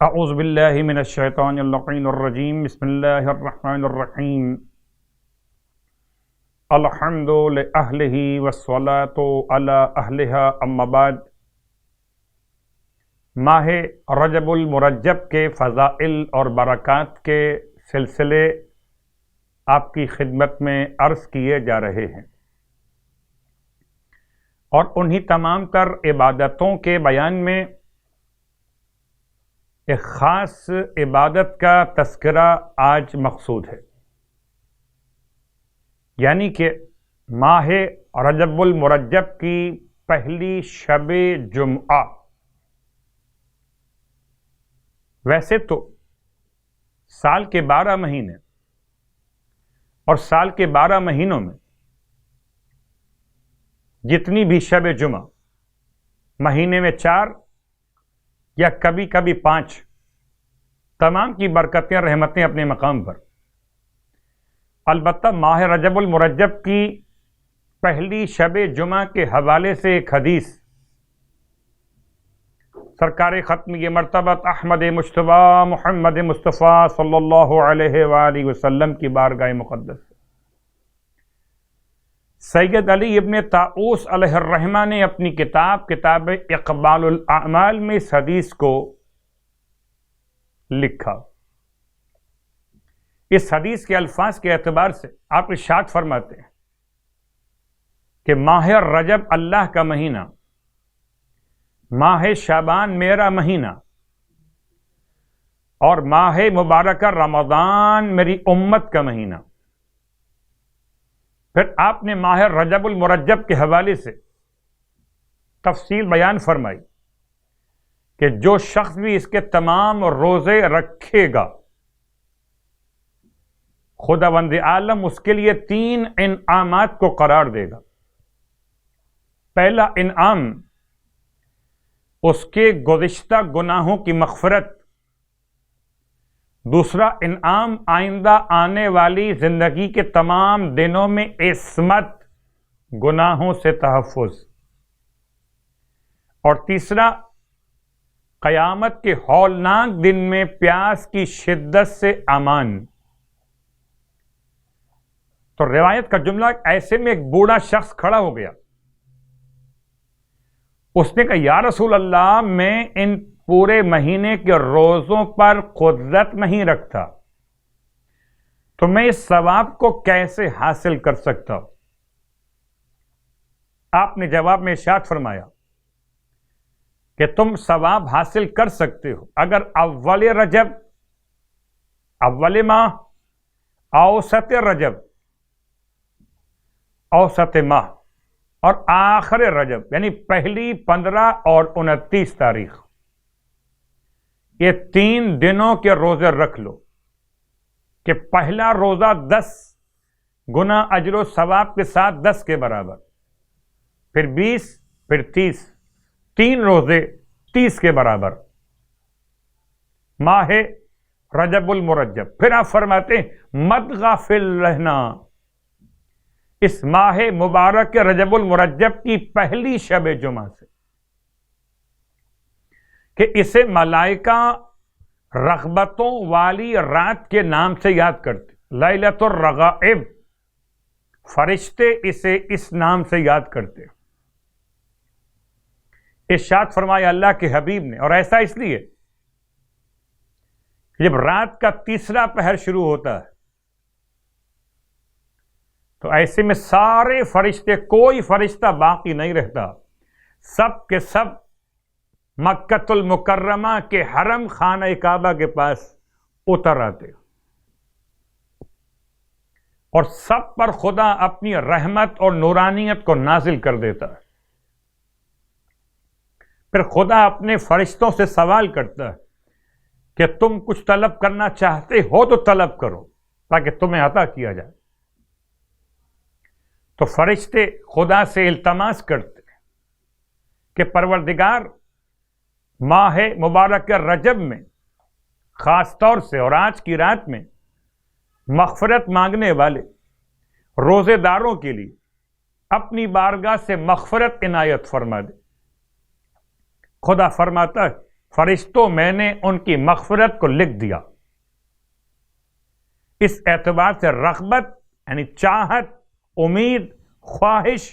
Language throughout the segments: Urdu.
اعوذ باللہ من الشیطان اللعین الرجیم بسم اللہ الرحمن الرحیم الحمد لأہلہ والصلاة علی اہلہا اما بعد۔ ماہ رجب المرجب کے فضائل اور برکات کے سلسلے آپ کی خدمت میں عرض کیے جا رہے ہیں، اور انہی تمام تر عبادتوں کے بیان میں ایک خاص عبادت کا تذکرہ آج مقصود ہے، یعنی کہ ماہ رجب المرجب کی پہلی شب جمعہ۔ ویسے تو سال کے 12 مہینے اور سال کے 12 مہینوں میں جتنی بھی شب جمعہ مہینے میں 4 یا کبھی کبھی 5، تمام کی برکتیں رحمتیں اپنے مقام پر۔ البتہ ماہ رجب المرجب کی پہلی شب جمعہ کے حوالے سے ایک حدیث سرکار ختمی مرتبت احمد مجتبی محمد مصطفیٰ صلی اللہ علیہ وآلہ وسلم کی بارگاہ مقدس سید علی ابن طاؤس علیہ الرحمہ نے اپنی کتاب اقبال الاعمال میں اس حدیث کو لکھا۔ اس حدیث کے الفاظ کے اعتبار سے آپ ارشاد فرماتے ہیں کہ ماہ رجب اللہ کا مہینہ، ماہ شعبان میرا مہینہ، اور ماہ مبارکہ رمضان میری امت کا مہینہ۔ پھر آپ نے ماہ رجب المرجب کے حوالے سے تفصیل بیان فرمائی کہ جو شخص بھی اس کے تمام روزے رکھے گا، خداوند عالم اس کے لیے 3 انعامات کو قرار دے گا۔ پہلا انعام اس کے گزشتہ گناہوں کی مغفرت، دوسرا انعام آئندہ آنے والی زندگی کے تمام دنوں میں عصمت، گناہوں سے تحفظ، اور تیسرا قیامت کے ہولناک دن میں پیاس کی شدت سے امان۔ تو روایت کا جملہ ایسے میں ایک بوڑھا شخص کھڑا ہو گیا، اس نے کہا یا رسول اللہ، میں ان پورے مہینے کے روزوں پر قدرت نہیں رکھتا، تو میں اس ثواب کو کیسے حاصل کر سکتا ہوں؟ آپ نے جواب میں ارشاد فرمایا کہ تم ثواب حاصل کر سکتے ہو اگر اول رجب، اول ماہ، اوسط رجب، اوسط ماہ، اور آخر رجب، یعنی پہلی 15 اور 29 تاریخ، یہ 3 دنوں کے روزے رکھ لو کہ پہلا روزہ 10 گنا اجر و ثواب کے ساتھ 10 کے برابر، پھر 20، پھر 30، 3 روزے 30 کے برابر، ماہ رجب المرجب۔ پھر آپ فرماتے ہیں مت غافل رہنا اس ماہ مبارک رجب المرجب کی پہلی شب جمعہ سے، کہ اسے ملائکہ رغبتوں والی رات کے نام سے یاد کرتے، لیلۃ الرغائب، فرشتے اسے اس نام سے یاد کرتے۔ ارشاد فرمایا اللہ کے حبیب نے، اور ایسا اس لیے جب رات کا تیسرا پہر شروع ہوتا ہے تو ایسے میں سارے فرشتے، کوئی فرشتہ باقی نہیں رہتا، سب کے سب مکۃ المکرمہ کے حرم خانہ کعبہ کے پاس اتر آتے، اور سب پر خدا اپنی رحمت اور نورانیت کو نازل کر دیتا ہے۔ پھر خدا اپنے فرشتوں سے سوال کرتا ہے کہ تم کچھ طلب کرنا چاہتے ہو تو طلب کرو تاکہ تمہیں عطا کیا جائے۔ تو فرشتے خدا سے التماس کرتے کہ پروردگار، ماہ مبارک رجب میں خاص طور سے اور آج کی رات میں مغفرت مانگنے والے روزے داروں کے لیے اپنی بارگاہ سے مغفرت عنایت فرما دے۔ خدا فرماتا ہے فرشتوں میں نے ان کی مغفرت کو لکھ دیا. اس اعتبار سے رغبت یعنی چاہت، امید، خواہش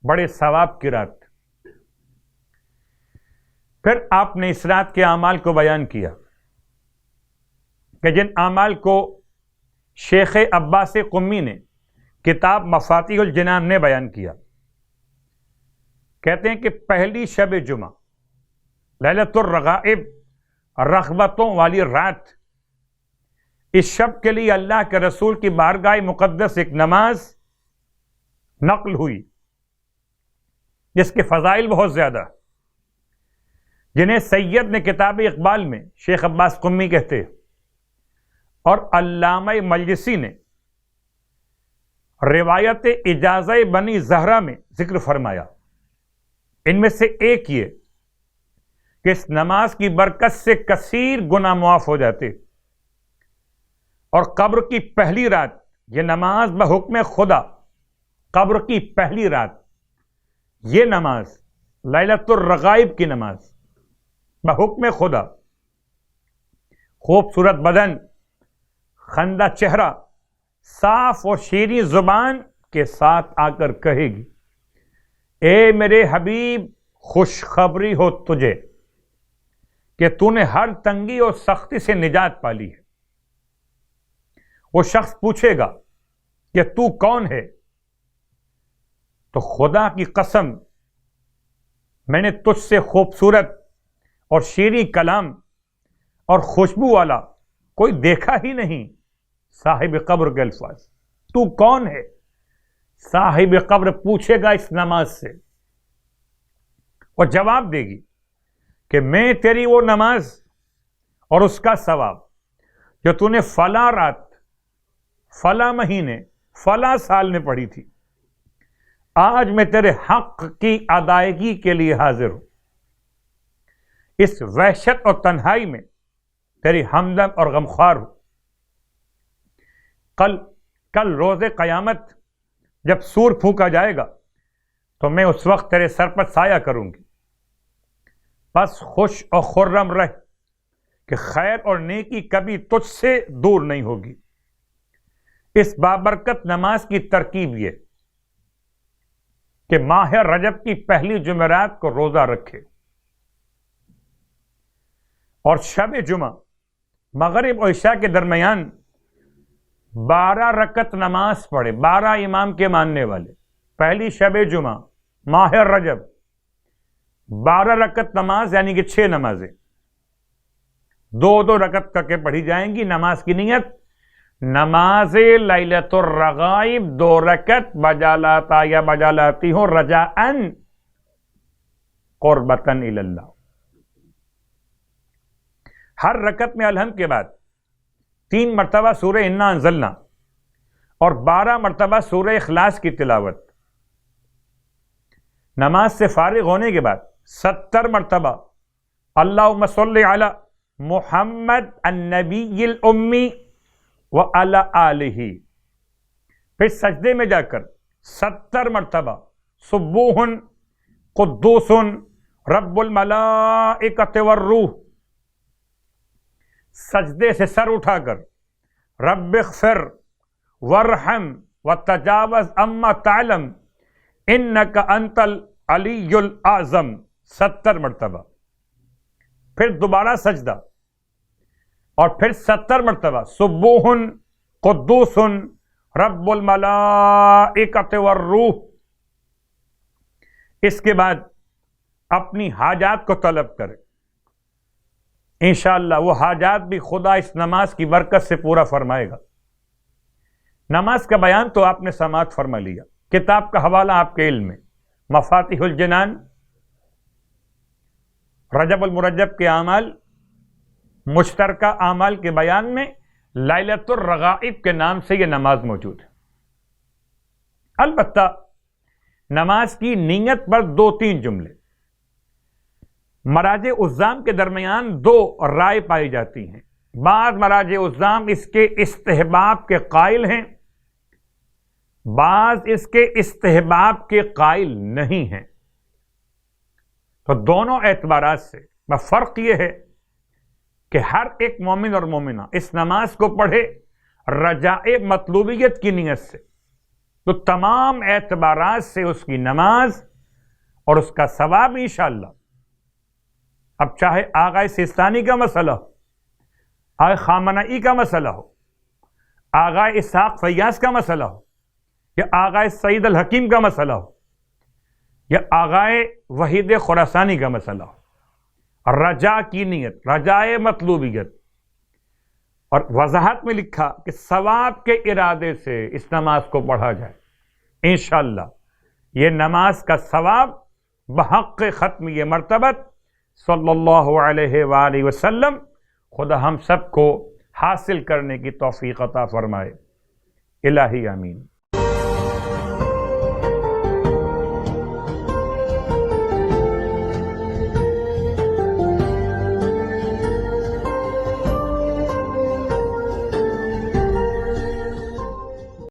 بڑے ثواب کی رات. پھر آپ نے اس رات کے اعمال کو بیان کیا کہ جن اعمال کو شیخ عباس قمی نے کتاب مفاتیح الجنان نے بیان کیا. کہتے ہیں کہ پہلی شب جمعہ لیلۃ الرغائب، رغبتوں والی رات، اس شب کے لیے اللہ کے رسول کی بارگاہ مقدس ایک نماز نقل ہوئی جس کے فضائل بہت زیادہ، جنہیں سید نے کتاب اقبال میں شیخ عباس قمی کہتے ہیں، اور علامہ مجلسی نے روایت اجازہ بنی زہرہ میں ذکر فرمایا. ان میں سے ایک یہ کہ اس نماز کی برکت سے کثیر گناہ معاف ہو جاتے، اور قبر کی پہلی رات یہ نماز بحکم خدا، قبر کی پہلی رات یہ نماز لیلۃ الرغائب کی نماز بحکم خدا، خوبصورت بدن، خندہ چہرہ، صاف اور شیریں زبان کے ساتھ آ کر کہے گی، اے میرے حبیب خوشخبری ہو تجھے کہ تو نے ہر تنگی اور سختی سے نجات پالی ہے. وہ شخص پوچھے گا کہ تو کون ہے؟ تو خدا کی قسم میں نے تجھ سے خوبصورت اور شیریں کلام اور خوشبو والا کوئی دیکھا ہی نہیں. صاحب قبر کے الفاظ، تو کون ہے؟ صاحب قبر پوچھے گا اس نماز سے، اور جواب دے گی کہ میں تیری وہ نماز اور اس کا ثواب جو تو نے فلاں رات، فلاں مہینے، فلاں سال میں پڑھی تھی، آج میں تیرے حق کی ادائیگی کے لیے حاضر ہوں. اس وحشت اور تنہائی میں تیری ہمدم اور غمخوار ہوں. کل روز قیامت جب سور پھونکا جائے گا تو میں اس وقت تیرے سر پر سایہ کروں گی. بس خوش اور خرم رہ کہ خیر اور نیکی کبھی تجھ سے دور نہیں ہوگی. اس بابرکت نماز کی ترکیب یہ کہ ماہ رجب کی پہلی جمعرات کو روزہ رکھے اور شب جمعہ مغرب اور عشاء کے درمیان 12 رکعت نماز پڑھے. 12 امام کے ماننے والے. پہلی شب جمعہ ماہ رجب 12 رکعت نماز، یعنی کہ 6 نمازیں 2 رکعت کر کے پڑھی جائیں گی. نماز کی نیت نماز لیلۃ الرغائب 2 رکعت بجا لاتا یا بجا لاتی ہوں رجاءً قربتاً الی اللہ. ہر رکعت میں الحمد کے بعد 3 مرتبہ سورہ انا انزلنا اور 12 مرتبہ سورہ اخلاص کی تلاوت. نماز سے فارغ ہونے کے بعد 70 مرتبہ اللہم صلی علی محمد النبی الامی وعلی آلہ. پھر سجدے میں جا کر 70 مرتبہ سبوح قدوس رب الملائکۃ والروح. سجدے سے سر اٹھا کر رب اغفر وارحم وتجاوز اما تعلم انک انت العلی الاعظم 70 مرتبہ. پھر دوبارہ سجدہ اور پھر 70 مرتبہ سبوح قدوس رب الملائکۃ والروح. اس کے بعد اپنی حاجات کو طلب کرے، انشاءاللہ وہ حاجات بھی خدا اس نماز کی برکت سے پورا فرمائے گا. نماز کا بیان تو آپ نے سماعت فرما لیا. کتاب کا حوالہ آپ کے علم میں مفاتیح الجنان، رجب المرجب کے اعمال، مشترکہ اعمال کے بیان میں لیلۃ الرغائب کے نام سے یہ نماز موجود ہے. البتہ نماز کی نیت پر 2-3 جملے. مراجع عظام کے درمیان 2 رائے پائی جاتی ہیں. بعض مراجع عظام اس کے استحباب کے قائل ہیں، بعض اس کے استحباب کے قائل نہیں ہیں. تو دونوں اعتبارات سے بس فرق یہ ہے کہ ہر ایک مومن اور مومنہ اس نماز کو پڑھے رجاء مطلوبیت کی نیت سے، تو تمام اعتبارات سے اس کی نماز اور اس کا ثواب انشاءاللہ، اب چاہے آغا سیستانی کا مسئلہ ہو، آغا خامنائی کا مسئلہ ہو، آغا اسحاق فیاض کا مسئلہ ہو، یا آغا سعید الحکیم کا مسئلہ ہو، یا آغا وحید خراسانی کا مسئلہ ہو، رجا کی نیت، رجائے مطلوبیت، اور وضاحت میں لکھا کہ ثواب کے ارادے سے اس نماز کو پڑھا جائے، انشاءاللہ یہ نماز کا ثواب بحق ختم یہ مرتبت صلی اللہ علیہ وآلہ وسلم خدا ہم سب کو حاصل کرنے کی توفیق عطا فرمائے، الہی آمین۔